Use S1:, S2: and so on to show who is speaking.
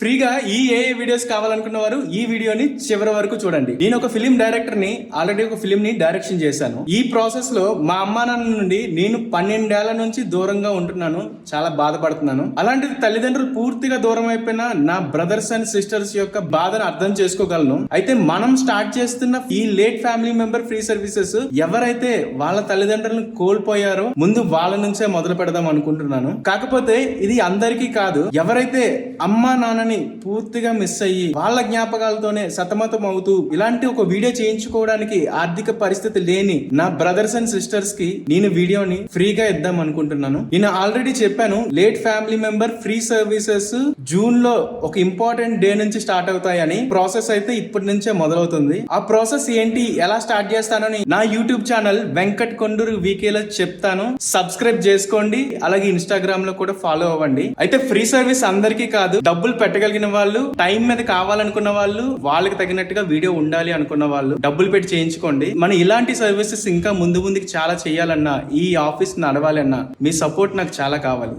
S1: ఫ్రీగా ఈ ఏఏ వీడియోస్ కావాలనుకున్న వారు ఈ వీడియోని చివరి వరకు చూడండి. నేను ఒక ఫిలిం డైరెక్టర్ ని ఆల్రెడీ ఒక ఫిలిం ని డైరెక్షన్ చేశాను. ఈ ప్రాసెస్ లో మా అమ్మా నాన్న నుండి నేను 12 ఏళ్ల నుంచి దూరంగా ఉంటున్నాను. చాలా బాధపడుతున్నాను. అలాంటిది తల్లిదండ్రులు పూర్తిగా దూరం అయిపోయిన నా బ్రదర్స్ అండ్ సిస్టర్స్ యొక్క బాధను అర్థం చేసుకోగలను. అయితే మనం స్టార్ట్ చేస్తున్న ఈ late family member free services ఎవరైతే వాళ్ళ తల్లిదండ్రులను కోల్పోయారో ముందు వాళ్ళ నుంచే మొదలు పెడదాం అనుకుంటున్నాను. కాకపోతే ఇది అందరికీ కాదు. ఎవరైతే అమ్మా నాన్న పూర్తిగా మిస్ అయ్యి వాళ్ళ జ్ఞాపకాలతోనే సతమతం అవుతూ ఇలాంటి ఒక వీడియో చేయించుకోవడానికి ఆర్థిక పరిస్థితి లేని నా బ్రదర్స్ అండ్ సిస్టర్స్ కి నేను వీడియోని ఫ్రీగా ఇద్దాం అనుకుంటున్నాను. నేను ఆల్రెడీ చెప్పాను, late family member free services June లో ఒక ఇంపార్టెంట్ డే నుంచి స్టార్ట్ అవుతాయని. ప్రాసెస్ అయితే ఇప్పటి నుంచే మొదలవుతుంది. ఆ ప్రాసెస్ ఏంటి, ఎలా స్టార్ట్ చేస్తానని నా యూట్యూబ్ ఛానల్ వెంకట్ కొండూరు వీకేలో చెప్తాను. సబ్స్క్రైబ్ చేసుకోండి. అలాగే ఇన్స్టాగ్రామ్ లో కూడా ఫాలో అవ్వండి. అయితే ఫ్రీ సర్వీస్ అందరికీ కాదు, డబ్బులు పెట్టగలిగిన వాళ్ళు, టైం మీద కావాలనుకున్న వాళ్ళు, వాళ్ళకి తగినట్టుగా వీడియో ఉండాలి అనుకున్న వాళ్ళు డబ్బులు పెట్టి చేయించుకోండి. మనం ఇలాంటి సర్వీసెస్ ఇంకా ముందుకి చాలా చేయాలన్నా, ఈ ఆఫీస్ నడవాలన్నా మీ సపోర్ట్ నాకు చాలా కావాలి.